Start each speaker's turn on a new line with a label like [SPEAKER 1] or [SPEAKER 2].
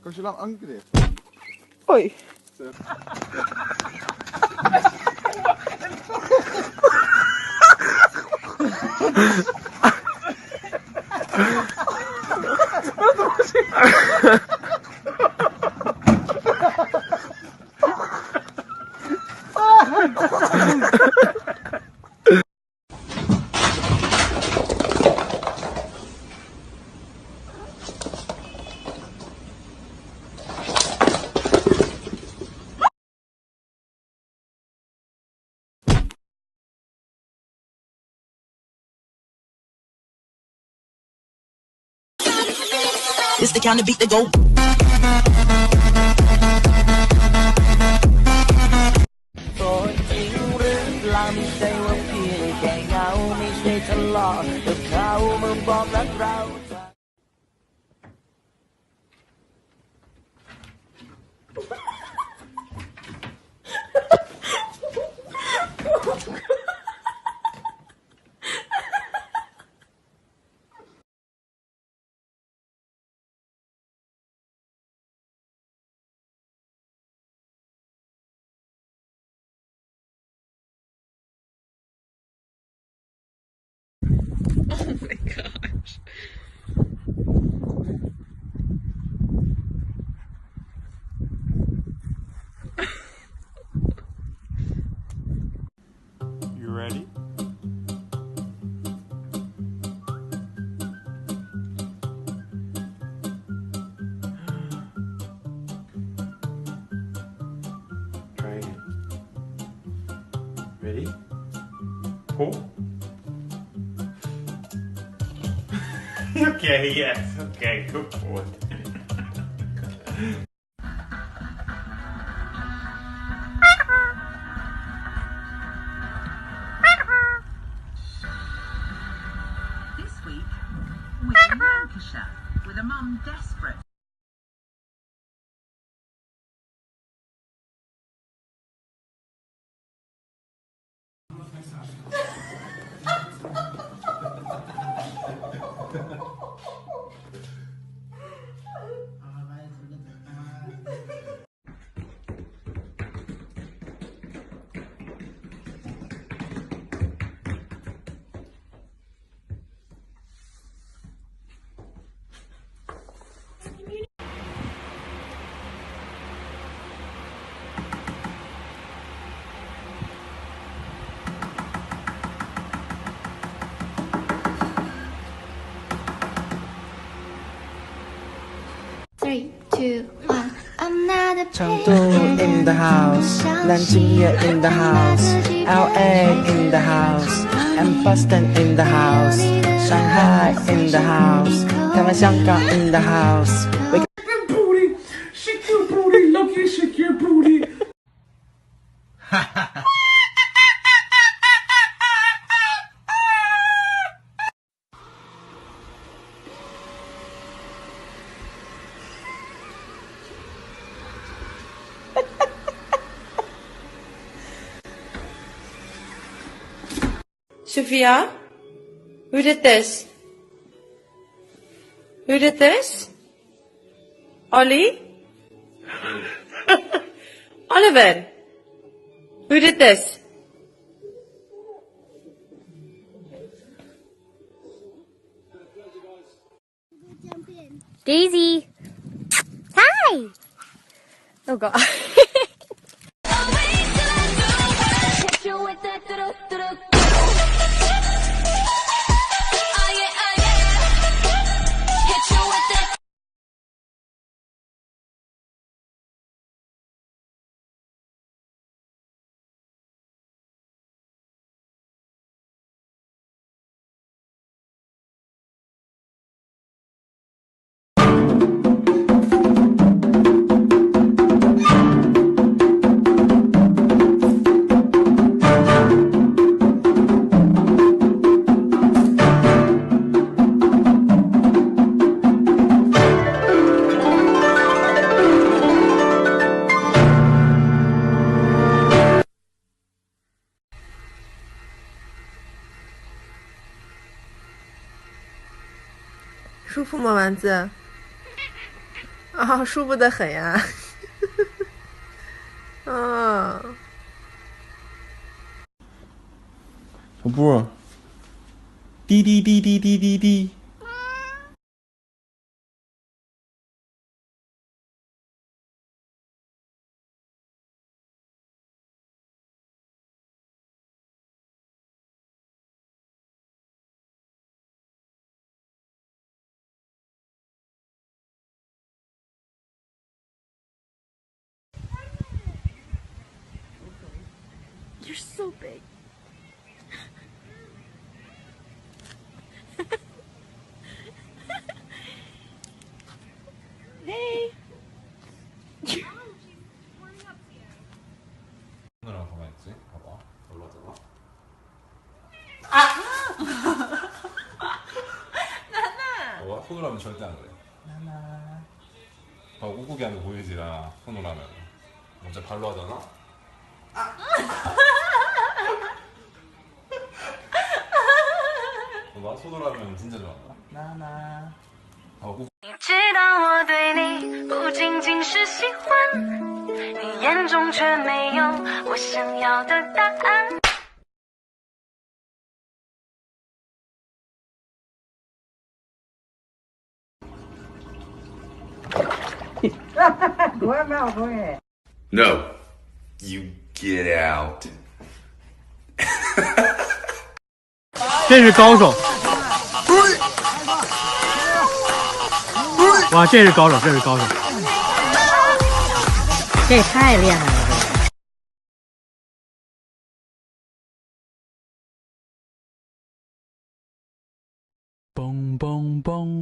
[SPEAKER 1] Als je lang ankert.
[SPEAKER 2] Oei.
[SPEAKER 3] It's the kind of beat that go.
[SPEAKER 2] Oh my gosh.
[SPEAKER 1] You ready? Try again. Ready? Pull. Okay, yes. Okay, go for it.
[SPEAKER 4] This week, we're in Lancashire with a mum desperate.
[SPEAKER 5] Three, two, one. I'm not a
[SPEAKER 3] Chengdu in the house, Nanjing in the house, LA in the house, and Boston in the house, Shanghai in the house, Taiwan, Xianggang in the house.
[SPEAKER 1] Booty! Shake your booty! Loki, shake your booty!
[SPEAKER 2] Sophia? Who did this? Who did this? Ollie? Oliver? Who did this?
[SPEAKER 5] Daisy. Hi. Oh God.
[SPEAKER 6] 啊，舒服的很呀。啊，
[SPEAKER 7] 小布，滴滴滴滴滴滴滴。
[SPEAKER 2] You're so big. Hey.
[SPEAKER 8] 오늘은 가만히 있지? 봐봐. 올라잖아. 나나. 봐봐. 손으로 하면 절대 안 그래. 나나. 봐봐. 꾹꾹이 하면 보이지라. 손으로 하면. 먼저 발로 하잖아. 봐봐. 손으로 하면 진짜 좋아한다. 나나. 봐봐. 꾹.
[SPEAKER 9] 你知道我对你不仅仅是喜欢，你眼中却没有我想要的答案。
[SPEAKER 10] No, you get out.
[SPEAKER 1] 这是高手！哇，这是高手，这是高手！
[SPEAKER 11] 这也太厉害了！
[SPEAKER 3] 嘣嘣嘣！